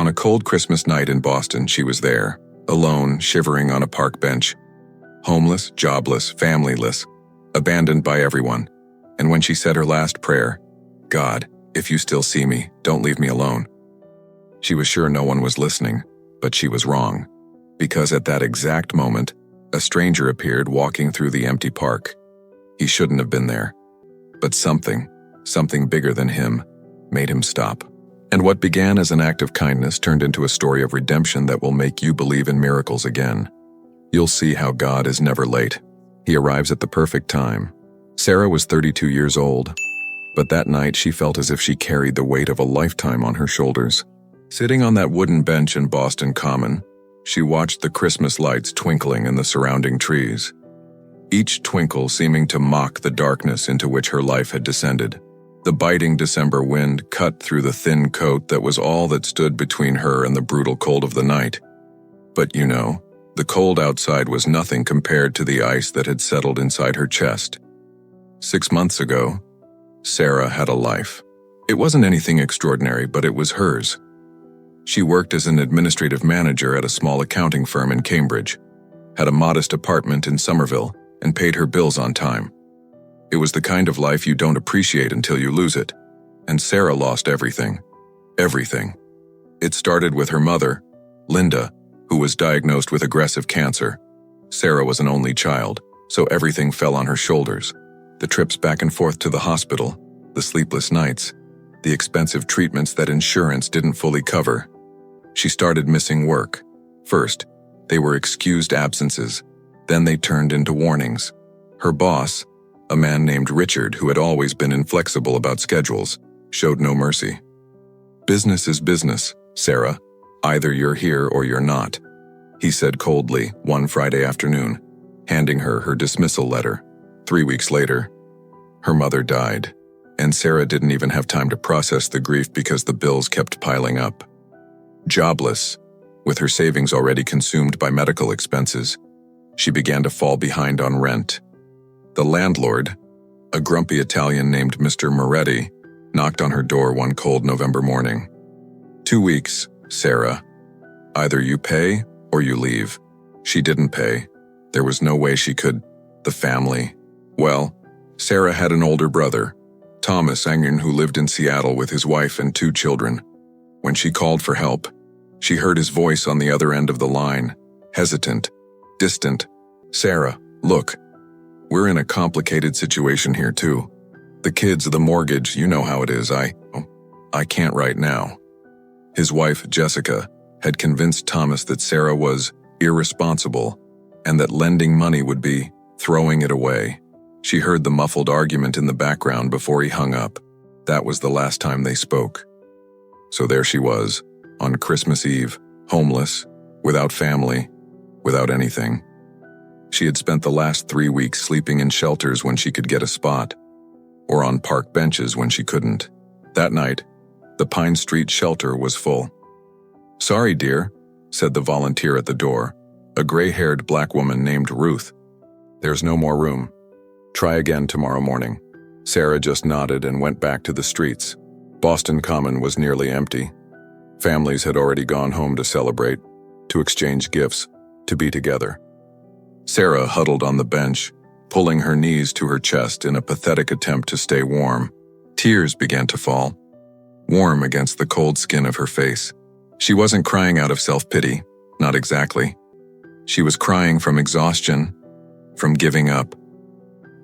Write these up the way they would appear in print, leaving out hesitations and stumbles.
On a cold Christmas night in Boston, she was there, alone, shivering on a park bench. Homeless, jobless, familyless, abandoned by everyone. And when she said her last prayer, "God, if you still see me, don't leave me alone," she was sure no one was listening, but she was wrong. Because at that exact moment, a stranger appeared walking through the empty park. He shouldn't have been there. But something bigger than him, made him stop. And what began as an act of kindness turned into a story of redemption that will make you believe in miracles again. You'll see how God is never late. He arrives at the perfect time. Sarah was 32 years old, but that night she felt as if she carried the weight of a lifetime on her shoulders. Sitting on that wooden bench in Boston Common, she watched the Christmas lights twinkling in the surrounding trees, each twinkle seeming to mock the darkness into which her life had descended. The biting December wind cut through the thin coat that was all that stood between her and the brutal cold of the night. But the cold outside was nothing compared to the ice that had settled inside her chest. 6 months ago, Sarah had a life. It wasn't anything extraordinary, but it was hers. She worked as an administrative manager at a small accounting firm in Cambridge, had a modest apartment in Somerville, and paid her bills on time. It was the kind of life you don't appreciate until you lose it. And Sarah lost everything. Everything. It started with her mother, Linda, who was diagnosed with aggressive cancer. Sarah was an only child, so everything fell on her shoulders. The trips back and forth to the hospital, the sleepless nights, the expensive treatments that insurance didn't fully cover. She started missing work. First, they were excused absences. Then they turned into warnings. Her boss, a man named Richard who had always been inflexible about schedules, showed no mercy. "Business is business, Sarah. Either you're here or you're not," he said coldly one Friday afternoon, handing her her dismissal letter. 3 weeks later, her mother died, and Sarah didn't even have time to process the grief because the bills kept piling up. Jobless, with her savings already consumed by medical expenses, she began to fall behind on rent. The landlord, a grumpy Italian named Mr. Moretti, knocked on her door one cold November morning. 2 weeks, Sarah. Either you pay or you leave." She didn't pay. There was no way she could. The family. Well, Sarah had an older brother, Thomas Angen, who lived in Seattle with his wife and 2 children. When she called for help, she heard his voice on the other end of the line, hesitant, distant. "Sarah, look. We're in a complicated situation here too. The kids, the mortgage, you know how it is. I can't right now." His wife, Jessica, had convinced Thomas that Sarah was irresponsible and that lending money would be throwing it away. She heard the muffled argument in the background before he hung up. That was the last time they spoke. So there she was, on Christmas Eve, homeless, without family, without anything. She had spent the last 3 weeks sleeping in shelters when she could get a spot, or on park benches when she couldn't. That night, the Pine Street shelter was full. "Sorry, dear," said the volunteer at the door, a gray-haired black woman named Ruth. "There's no more room. Try again tomorrow morning." Sarah just nodded and went back to the streets. Boston Common was nearly empty. Families had already gone home to celebrate, to exchange gifts, to be together. Sarah huddled on the bench, pulling her knees to her chest in a pathetic attempt to stay warm. Tears began to fall, warm against the cold skin of her face. She wasn't crying out of self-pity, not exactly. She was crying from exhaustion, from giving up,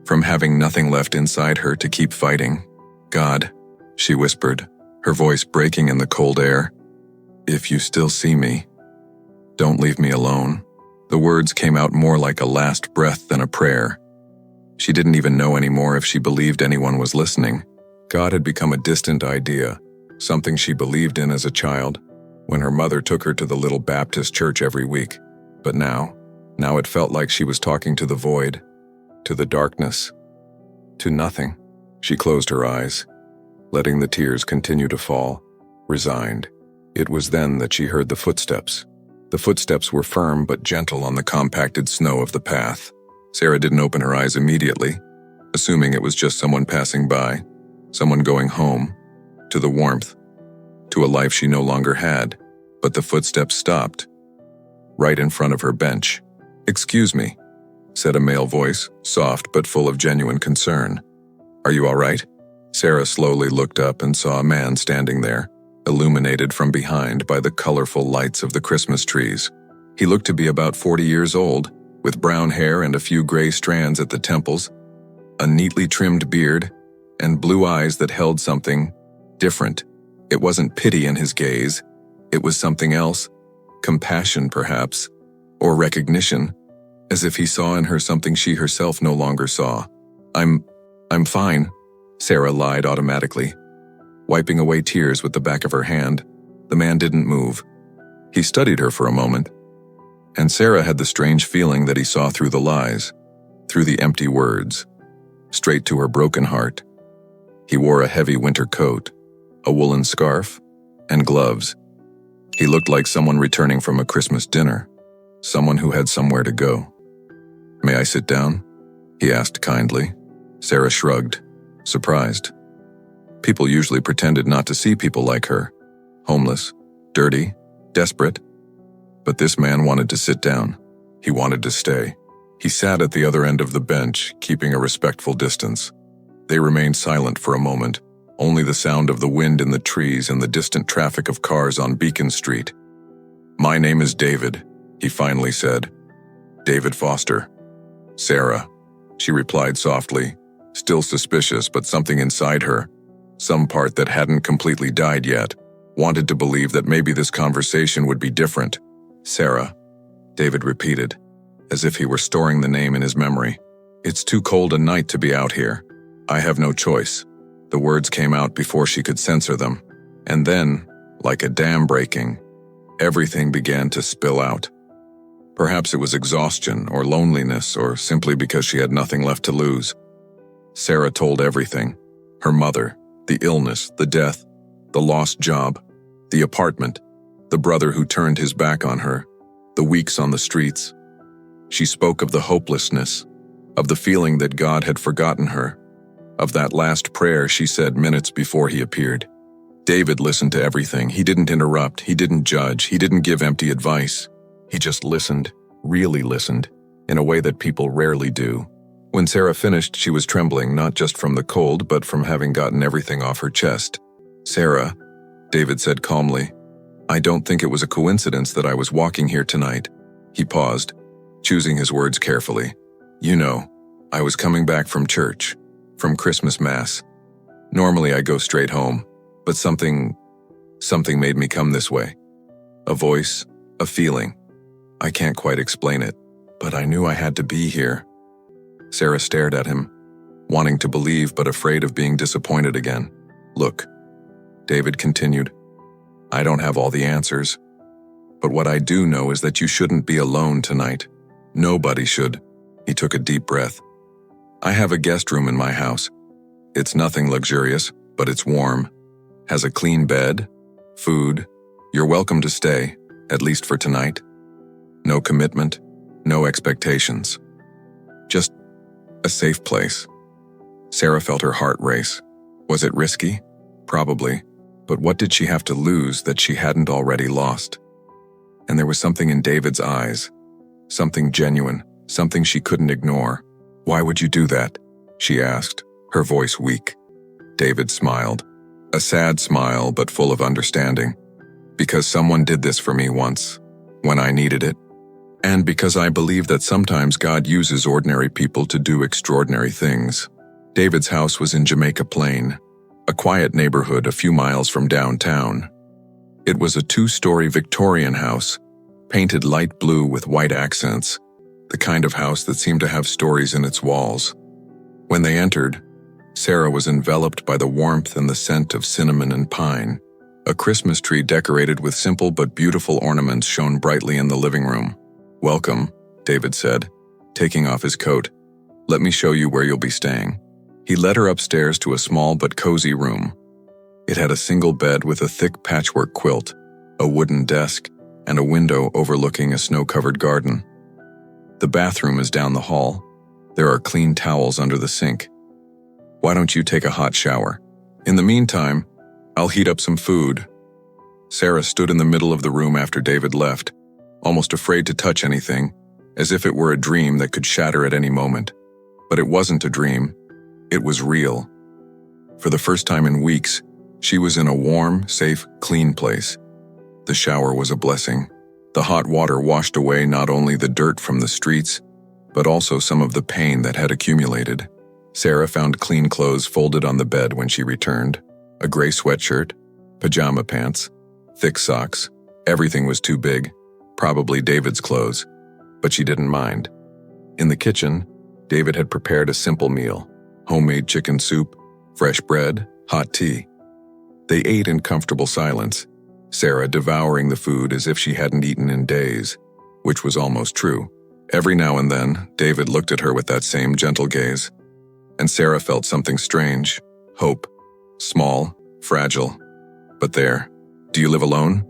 from having nothing left inside her to keep fighting. "God," she whispered, her voice breaking in the cold air, "if you still see me, don't leave me alone." The words came out more like a last breath than a prayer. She didn't even know anymore if she believed anyone was listening. God had become a distant idea, something she believed in as a child, when her mother took her to the little Baptist church every week. But now it felt like she was talking to the void, to the darkness, to nothing. She closed her eyes, letting the tears continue to fall, resigned. It was then that she heard the footsteps. The footsteps were firm but gentle on the compacted snow of the path. Sarah didn't open her eyes immediately, assuming it was just someone passing by, someone going home, to the warmth, to a life she no longer had. but the footsteps stopped, right in front of her bench. "Excuse me," said a male voice, soft but full of genuine concern. "Are you all right?" Sarah slowly looked up and saw a man standing there, illuminated from behind by the colorful lights of the Christmas trees. He looked to be about 40 years old, with brown hair and a few gray strands at the temples, a neatly trimmed beard, and blue eyes that held something different. It wasn't pity in his gaze. It was something else, compassion perhaps, or recognition, as if he saw in her something she herself no longer saw. I'm fine," Sarah lied automatically. Wiping away tears with the back of her hand, the man didn't move. He studied her for a moment, and Sarah had the strange feeling that he saw through the lies, through the empty words, straight to her broken heart. He wore a heavy winter coat, a woolen scarf, and gloves. He looked like someone returning from a Christmas dinner, someone who had somewhere to go. "May I sit down?" he asked kindly. Sarah shrugged, surprised. People usually pretended not to see people like her, homeless, dirty, desperate. But this man wanted to sit down. He wanted to stay. He sat at the other end of the bench, keeping a respectful distance. They remained silent for a moment, only the sound of the wind in the trees and the distant traffic of cars on Beacon Street. "My name is David," he finally said. "David Foster." "Sarah," she replied softly, still suspicious, but something inside her, some part that hadn't completely died yet, wanted to believe that maybe this conversation would be different. "Sarah," David repeated, as if he were storing the name in his memory. "It's too cold a night to be out here. I have no choice." The words came out before she could censor them, and then, like a dam breaking, everything began to spill out. Perhaps it was exhaustion or loneliness or simply because she had nothing left to lose. Sarah told everything: her mother, the illness, the death, the lost job, the apartment, the brother who turned his back on her, the weeks on the streets. She spoke of the hopelessness, of the feeling that God had forgotten her, of that last prayer she said minutes before he appeared. David listened to everything. He didn't interrupt, he didn't judge, he didn't give empty advice. He just listened, really listened, in a way that people rarely do. When Sarah finished, she was trembling, not just from the cold, but from having gotten everything off her chest. "Sarah," David said calmly, "I don't think it was a coincidence that I was walking here tonight." He paused, choosing his words carefully. "You know, I was coming back from church, from Christmas Mass. Normally I go straight home, but something made me come this way. A voice, a feeling. I can't quite explain it, but I knew I had to be here." Sarah stared at him, wanting to believe but afraid of being disappointed again. "Look," David continued, "I don't have all the answers, but what I do know is that you shouldn't be alone tonight. Nobody should." He took a deep breath. "I have a guest room in my house. It's nothing luxurious, but it's warm. Has a clean bed, food. You're welcome to stay, at least for tonight. No commitment, no expectations. Just a safe place." Sarah felt her heart race. Was it risky? Probably. But what did she have to lose that she hadn't already lost? And there was something in David's eyes. Something genuine, something she couldn't ignore. "Why would you do that?" she asked, her voice weak. David smiled. A sad smile, but full of understanding. "Because someone did this for me once, when I needed it. And because I believe that sometimes God uses ordinary people to do extraordinary things." David's house was in Jamaica Plain, a quiet neighborhood a few miles from downtown. It was a 2-story Victorian house, painted light blue with white accents, the kind of house that seemed to have stories in its walls. When they entered, Sarah was enveloped by the warmth and the scent of cinnamon and pine. A Christmas tree decorated with simple but beautiful ornaments shone brightly in the living room. "Welcome," David said, taking off his coat. "Let me show you where you'll be staying." He led her upstairs to a small but cozy room. It had a single bed with a thick patchwork quilt, a wooden desk, and a window overlooking a snow-covered garden. "The bathroom is down the hall. There are clean towels under the sink. Why don't you take a hot shower? In the meantime, I'll heat up some food." Sarah stood in the middle of the room after David left, almost afraid to touch anything, as if it were a dream that could shatter at any moment. But it wasn't a dream. It was real. For the first time in weeks, she was in a warm, safe, clean place. The shower was a blessing. The hot water washed away not only the dirt from the streets, but also some of the pain that had accumulated. Sarah found clean clothes folded on the bed when she returned. A gray sweatshirt, pajama pants, thick socks. Everything was too big, probably David's clothes, but she didn't mind. In the kitchen, David had prepared a simple meal: homemade chicken soup, fresh bread, hot tea. They ate in comfortable silence, Sarah devouring the food as if she hadn't eaten in days, which was almost true. Every now and then, David looked at her with that same gentle gaze, and Sarah felt something strange: hope. Small, fragile, but there. "Do you live alone?"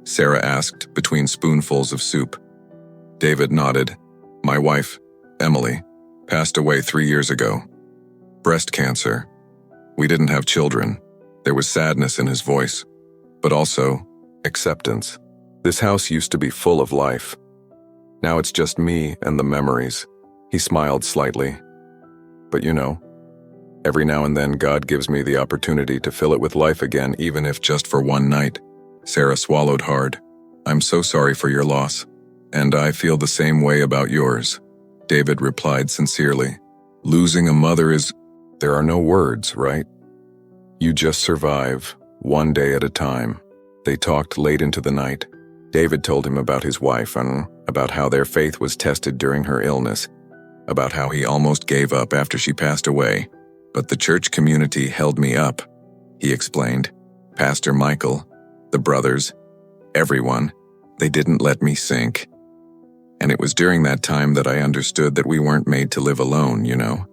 Sarah asked between spoonfuls of soup. David nodded. "My wife, Emily, passed away 3 years ago. Breast cancer. We didn't have children." There was sadness in his voice, but also acceptance. "This house used to be full of life. Now it's just me and the memories." He smiled slightly. "But you know, every now and then God gives me the opportunity to fill it with life again, even if just for one night." Sarah swallowed hard. "I'm so sorry for your loss. And I feel the same way about yours," David replied sincerely. "Losing a mother is... there are no words, right? You just survive, one day at a time." They talked late into the night. David told him about his wife and about how their faith was tested during her illness, about how he almost gave up after she passed away. "But the church community held me up," he explained. "Pastor Michael, the brothers, everyone, they didn't let me sink. And it was during that time that I understood that we weren't made to live alone, you know.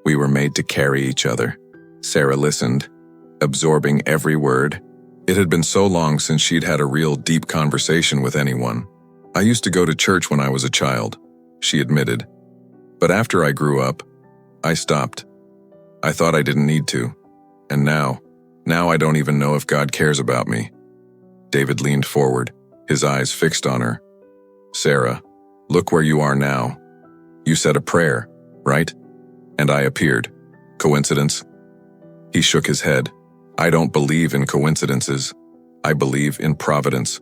We were made to carry each other." Sarah listened, absorbing every word. It had been so long since she'd had a real deep conversation with anyone. "I used to go to church when I was a child," she admitted. "But after I grew up, I stopped. I thought I didn't need to. And now I don't even know if God cares about me." David leaned forward, his eyes fixed on her. "Sarah, look where you are now. You said a prayer, right? And I appeared. Coincidence?" He shook his head. "I don't believe in coincidences. I believe in providence.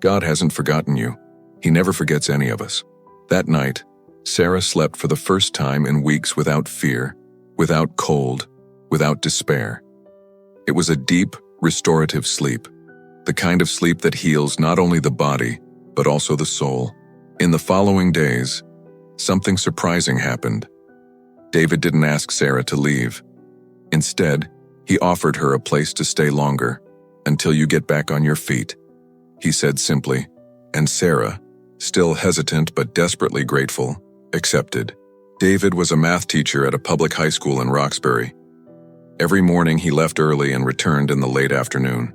God hasn't forgotten you. He never forgets any of us." That night, Sarah slept for the first time in weeks without fear, without cold, without despair. It was a deep, restorative sleep, the kind of sleep that heals not only the body, but also the soul. In the following days, something surprising happened. David didn't ask Sarah to leave. Instead, he offered her a place to stay longer, "until you get back on your feet," he said simply, and Sarah, still hesitant but desperately grateful, accepted. David was a math teacher at a public high school in Roxbury. Every morning he left early and returned in the late afternoon.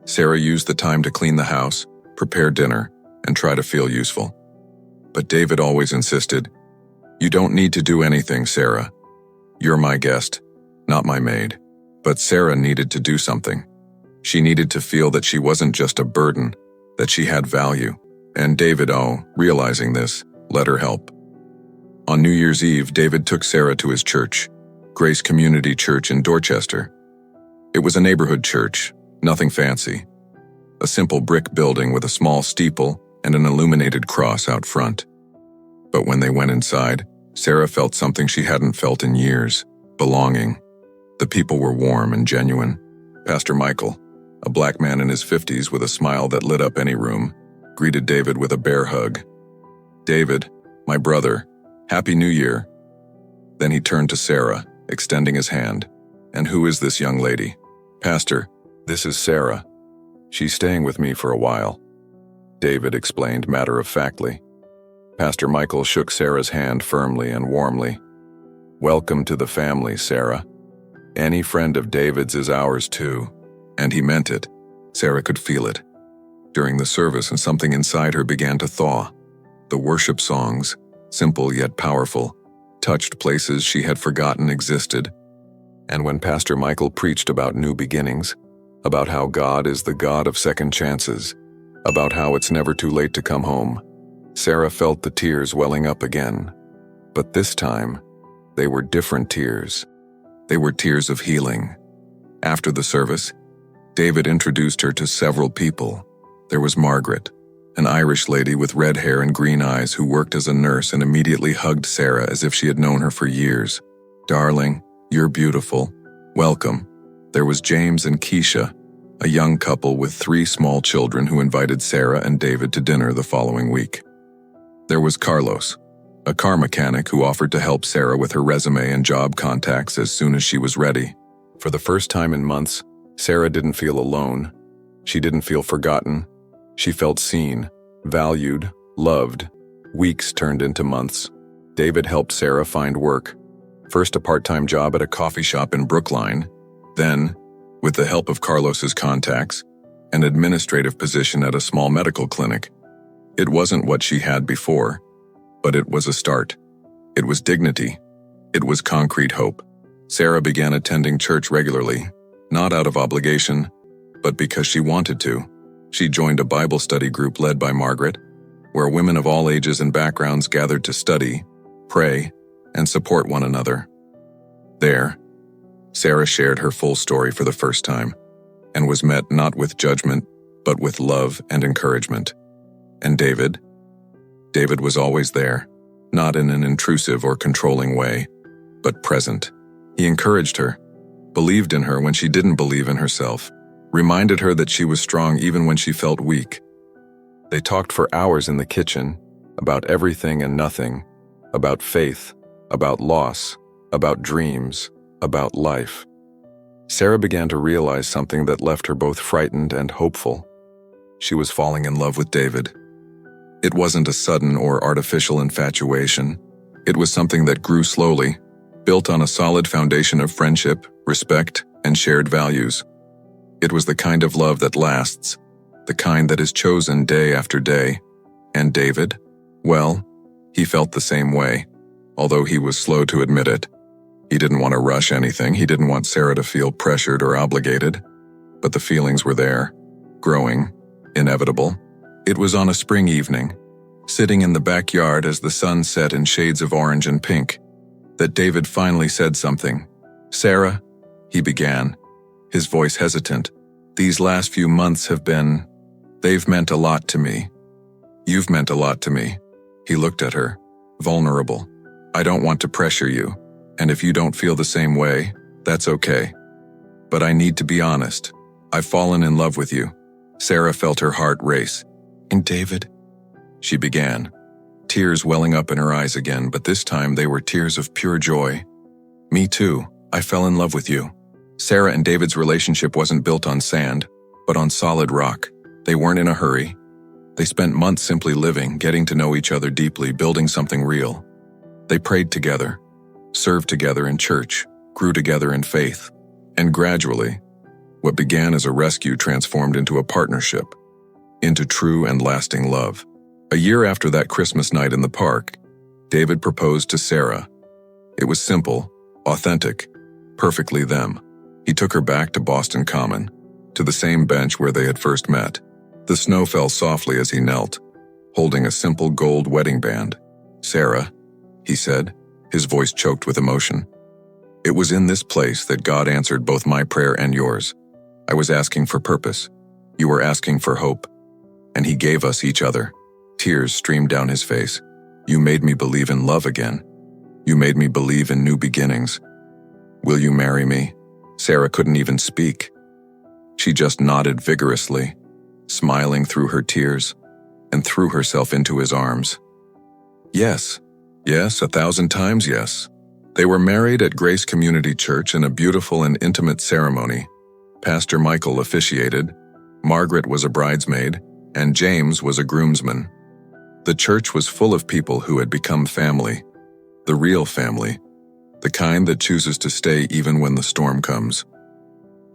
Sarah used the time to clean the house, prepare dinner, and try to feel useful. But David always insisted, "You don't need to do anything, Sarah. You're my guest, not my maid." But Sarah needed to do something. She needed to feel that she wasn't just a burden, that she had value. And David, realizing this, let her help. On New Year's Eve, David took Sarah to his church, Grace Community Church in Dorchester. It was a neighborhood church, nothing fancy. A simple brick building with a small steeple and an illuminated cross out front. But when they went inside, Sarah felt something she hadn't felt in years: belonging. The people were warm and genuine. Pastor Michael, a black man in his 50s with a smile that lit up any room, greeted David with a bear hug. "David, my brother, Happy New Year." Then he turned to Sarah, extending his hand. "And who is this young lady?" "Pastor, this is Sarah. She's staying with me for a while," David explained matter-of-factly. Pastor Michael shook Sarah's hand firmly and warmly. "Welcome to the family, Sarah. Any friend of David's is ours too." And he meant it. Sarah could feel it. During the service, and something inside her began to thaw. The worship songs, simple yet powerful, touched places she had forgotten existed. And when Pastor Michael preached about new beginnings, about how God is the God of second chances, about how it's never too late to come home. Sarah felt the tears welling up again. But this time, they were different tears. They were tears of healing. After the service, David introduced her to several people. There was Margaret, an Irish lady with red hair and green eyes who worked as a nurse and immediately hugged Sarah as if she had known her for years. "Darling, you're beautiful. Welcome." There was James and Keisha, a young couple with 3 small children who invited Sarah and David to dinner the following week. There was Carlos, a car mechanic who offered to help Sarah with her resume and job contacts as soon as she was ready. For the first time in months, Sarah didn't feel alone. She didn't feel forgotten. She felt seen, valued, loved. Weeks turned into months. David helped Sarah find work. First a part-time job at a coffee shop in Brookline, then, with the help of Carlos's contacts, an administrative position at a small medical clinic. It wasn't what she had before, but it was a start. It was dignity. It was concrete hope. Sarah began attending church regularly, not out of obligation, but because she wanted to. She joined a Bible study group led by Margaret, where women of all ages and backgrounds gathered to study, pray, and support one another. There, Sarah shared her full story for the first time, and was met not with judgment, but with love and encouragement. And David was always there, not in an intrusive or controlling way, but present. He encouraged her, believed in her when she didn't believe in herself, reminded her that she was strong even when she felt weak. They talked for hours in the kitchen, about everything and nothing, about faith, about loss, about dreams, about life. Sarah began to realize something that left her both frightened and hopeful. She was falling in love with David. It wasn't a sudden or artificial infatuation. It was something that grew slowly, built on a solid foundation of friendship, respect, and shared values. It was the kind of love that lasts, the kind that is chosen day after day. And David? Well, he felt the same way, although he was slow to admit it. He didn't want to rush anything. He didn't want Sarah to feel pressured or obligated. But the feelings were there, growing, inevitable. It was on a spring evening, sitting in the backyard as the sun set in shades of orange and pink, that David finally said something. "Sarah," he began, his voice hesitant, "these last few months they've meant a lot to me. You've meant a lot to me." He looked at her, vulnerable. "I don't want to pressure you, and if you don't feel the same way, that's okay. But I need to be honest. I've fallen in love with you." Sarah felt her heart race. "And David?" she began, tears welling up in her eyes again, but this time they were tears of pure joy. "Me too. I fell in love with you." Sarah and David's relationship wasn't built on sand, but on solid rock. They weren't in a hurry. They spent months simply living, getting to know each other deeply, building something real. They prayed together, served together in church, grew together in faith, and gradually, what began as a rescue transformed into a partnership, into true and lasting love. A year after that Christmas night in the park, David proposed to Sarah. It was simple, authentic, perfectly them. He took her back to Boston Common, to the same bench where they had first met. The snow fell softly as he knelt, holding a simple gold wedding band. "Sarah," he said, his voice choked with emotion. "It was in this place that God answered both my prayer and yours. I was asking for purpose. You were asking for hope. And he gave us each other." Tears streamed down his face. "You made me believe in love again. You made me believe in new beginnings. Will you marry me?" Sarah couldn't even speak. She just nodded vigorously, smiling through her tears, and threw herself into his arms. Yes, 1,000 times yes. They were married at Grace Community Church in a beautiful and intimate ceremony. Pastor Michael officiated, Margaret was a bridesmaid, and James was a groomsman. The church was full of people who had become family, the real family, the kind that chooses to stay even when the storm comes.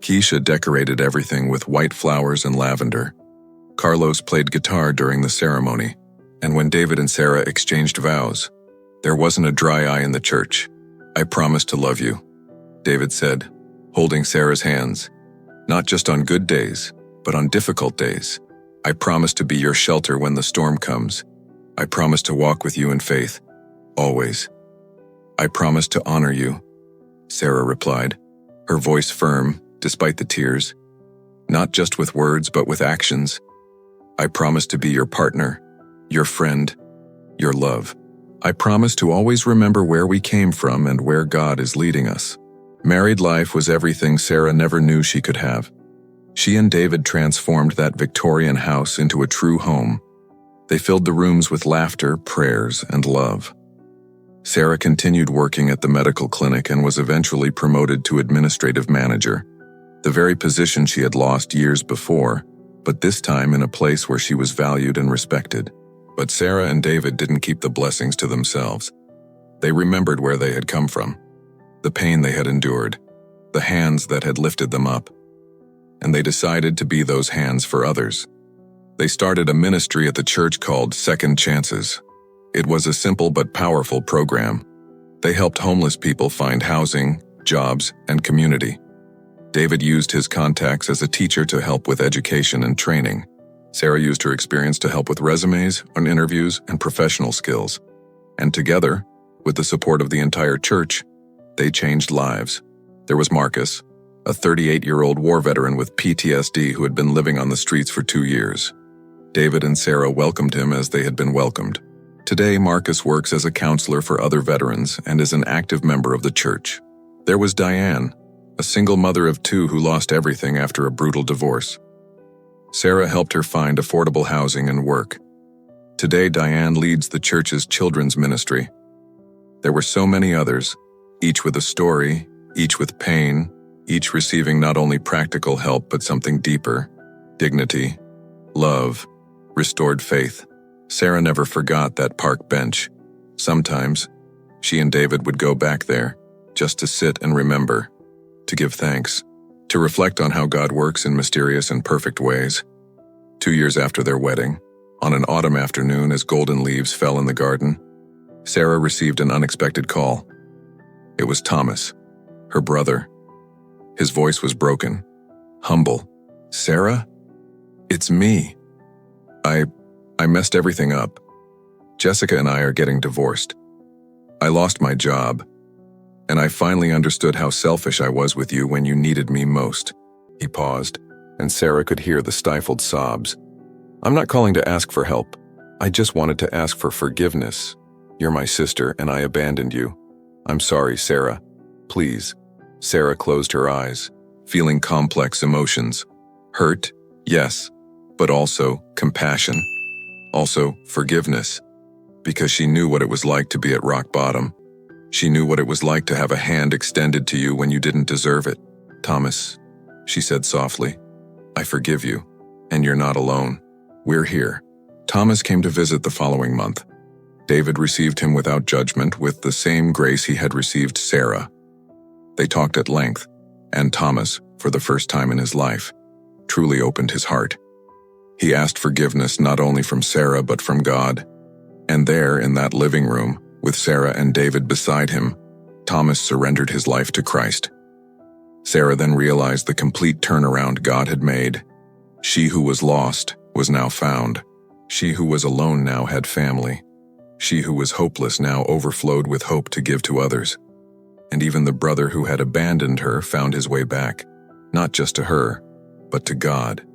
Keisha decorated everything with white flowers and lavender. Carlos played guitar during the ceremony, and when David and Sarah exchanged vows, there wasn't a dry eye in the church. "I promise to love you," David said, holding Sarah's hands. not just on good days, but on difficult days. I promise to be your shelter when the storm comes. I promise to walk with you in faith, always. I promise to honor you, Sarah replied, her voice firm, despite the tears. Not just with words, but with actions. I promise to be your partner, your friend, your love. I promise to always remember where we came from and where God is leading us. Married life was everything Sarah never knew she could have. She and David transformed that Victorian house into a true home. They filled the rooms with laughter, prayers, and love. Sarah continued working at the medical clinic and was eventually promoted to administrative manager, the very position she had lost years before, but this time in a place where she was valued and respected. But Sarah and David didn't keep the blessings to themselves. They remembered where they had come from, the pain they had endured, the hands that had lifted them up. And they decided to be those hands for others. They started a ministry at the church called Second Chances. It was a simple but powerful program. They helped homeless people find housing, jobs, and community. David used his contacts as a teacher to help with education and training. Sarah used her experience to help with resumes, on interviews, and professional skills. And together, with the support of the entire church, they changed lives. There was Marcus, a 38-year-old war veteran with PTSD who had been living on the streets for 2 years. David and Sarah welcomed him as they had been welcomed. Today, Marcus works as a counselor for other veterans and is an active member of the church. There was Diane, a single mother of 2 who lost everything after a brutal divorce. Sarah helped her find affordable housing and work. Today, Diane leads the church's children's ministry. There were so many others, each with a story, each with pain, each receiving not only practical help but something deeper: dignity, love, restored faith. Sarah never forgot that park bench. Sometimes, she and David would go back there, just to sit and remember, to give thanks, to reflect on how God works in mysterious and perfect ways. 2 years after their wedding, on an autumn afternoon as golden leaves fell in the garden, Sarah received an unexpected call. It was Thomas, her brother. His voice was broken, humble. "Sarah? It's me. I messed everything up. Jessica and I are getting divorced. I lost my job, and I finally understood how selfish I was with you when you needed me most." He paused, and Sarah could hear the stifled sobs. "I'm not calling to ask for help. I just wanted to ask for forgiveness. You're my sister, and I abandoned you. I'm sorry, Sarah. Please." Sarah closed her eyes, feeling complex emotions. Hurt, yes, but also compassion. Also forgiveness, because she knew what it was like to be at rock bottom. She knew what it was like to have a hand extended to you when you didn't deserve it. "Thomas," she said softly, "I forgive you, and you're not alone. We're here." Thomas came to visit the following month. David received him without judgment, with the same grace he had received Sarah. They talked at length, and Thomas, for the first time in his life, truly opened his heart. He asked forgiveness not only from Sarah but from God. And there, in that living room, with Sarah and David beside him, Thomas surrendered his life to Christ. Sarah then realized the complete turnaround God had made. She who was lost was now found. She who was alone now had family. She who was hopeless now overflowed with hope to give to others. And even the brother who had abandoned her found his way back, not just to her, but to God.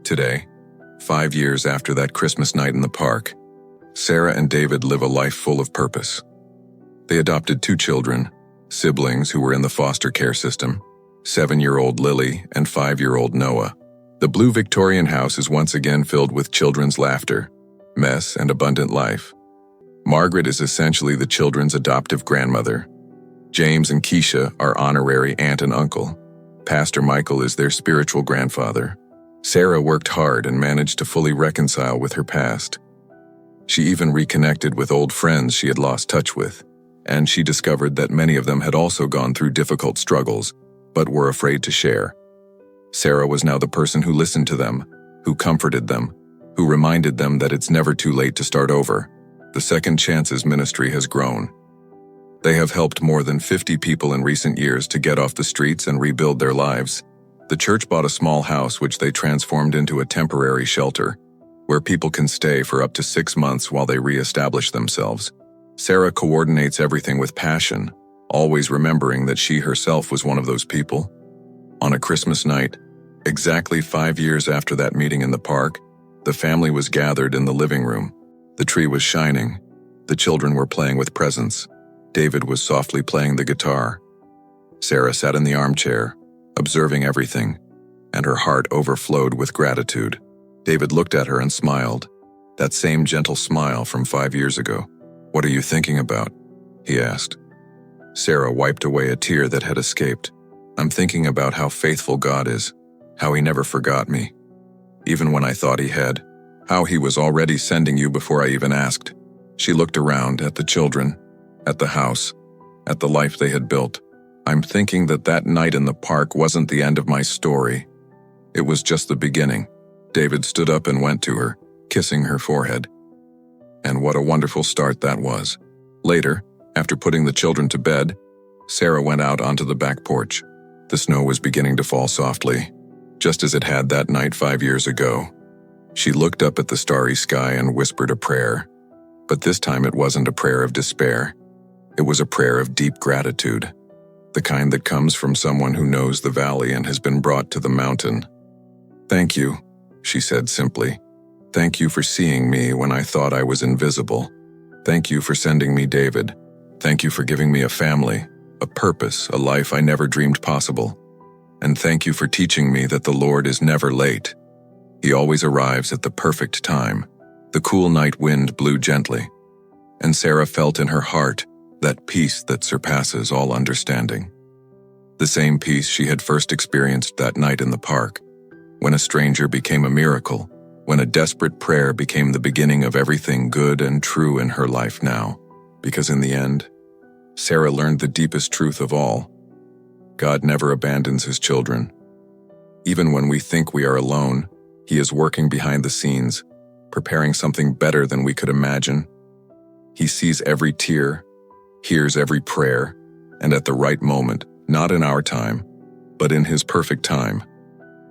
Today, 5 years after that Christmas night in the park, Sarah and David live a life full of purpose. They adopted 2 children, siblings who were in the foster care system, 7-year-old Lily and 5-year-old Noah. The blue Victorian house is once again filled with children's laughter, mess, and abundant life. Margaret is essentially the children's adoptive grandmother. James and Keisha are honorary aunt and uncle. Pastor Michael is their spiritual grandfather. Sarah worked hard and managed to fully reconcile with her past. She even reconnected with old friends she had lost touch with, and she discovered that many of them had also gone through difficult struggles, but were afraid to share. Sarah was now the person who listened to them, who comforted them, who reminded them that it's never too late to start over. The Second Chances ministry has grown. They have helped more than 50 people in recent years to get off the streets and rebuild their lives. The church bought a small house which they transformed into a temporary shelter, where people can stay for up to 6 months while they re-establish themselves. Sarah coordinates everything with passion, always remembering that she herself was one of those people. On a Christmas night, exactly 5 years after that meeting in the park, the family was gathered in the living room. The tree was shining. The children were playing with presents. David was softly playing the guitar. Sarah sat in the armchair, observing everything, and her heart overflowed with gratitude. David looked at her and smiled, that same gentle smile from 5 years ago. "What are you thinking about?" he asked. Sarah wiped away a tear that had escaped. "I'm thinking about how faithful God is, how he never forgot me, even when I thought he had, how he was already sending you before I even asked." She looked around at the children, at the house, at the life they had built. "I'm thinking that that night in the park wasn't the end of my story. It was just the beginning." David stood up and went to her, kissing her forehead. And what a wonderful start that was. Later, after putting the children to bed, Sarah went out onto the back porch. The snow was beginning to fall softly, just as it had that night 5 years ago. She looked up at the starry sky and whispered a prayer. But this time it wasn't a prayer of despair. It was a prayer of deep gratitude, the kind that comes from someone who knows the valley and has been brought to the mountain. "Thank you," she said simply. "Thank you for seeing me when I thought I was invisible. Thank you for sending me David. Thank you for giving me a family, a purpose, a life I never dreamed possible. And thank you for teaching me that the Lord is never late. He always arrives at the perfect time." The cool night wind blew gently, and Sarah felt in her heart that peace that surpasses all understanding. The same peace she had first experienced that night in the park, when a stranger became a miracle, when a desperate prayer became the beginning of everything good and true in her life now. Because in the end, Sarah learned the deepest truth of all. God never abandons his children. Even when we think we are alone, he is working behind the scenes, preparing something better than we could imagine. He sees every tear, hears every prayer, and at the right moment, not in our time, but in his perfect time,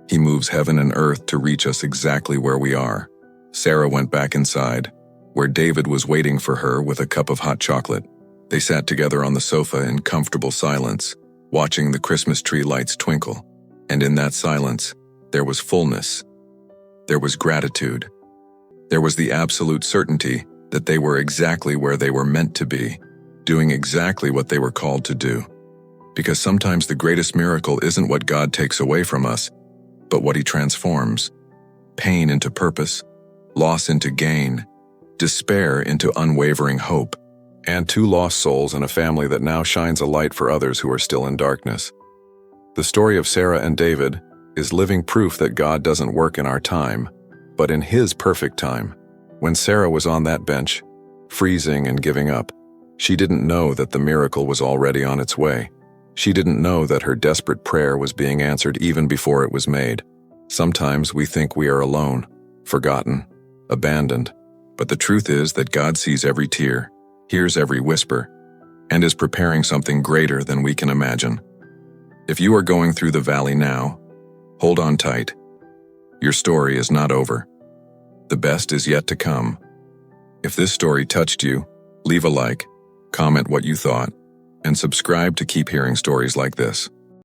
he moves heaven and earth to reach us exactly where we are. Sarah went back inside, where David was waiting for her with a cup of hot chocolate. They sat together on the sofa in comfortable silence, watching the Christmas tree lights twinkle. And in that silence, there was fullness. There was gratitude. There was the absolute certainty that they were exactly where they were meant to be, doing exactly what they were called to do. Because sometimes the greatest miracle isn't what God takes away from us, but what he transforms. Pain into purpose, loss into gain, despair into unwavering hope, and 2 lost souls in a family that now shines a light for others who are still in darkness. The story of Sarah and David is living proof that God doesn't work in our time, but in his perfect time. When Sarah was on that bench, freezing and giving up, she didn't know that the miracle was already on its way. She didn't know that her desperate prayer was being answered even before it was made. Sometimes we think we are alone, forgotten, abandoned, but the truth is that God sees every tear, hears every whisper, and is preparing something greater than we can imagine. If you are going through the valley now, hold on tight. Your story is not over. The best is yet to come. If this story touched you, leave a like, comment what you thought, and subscribe to keep hearing stories like this.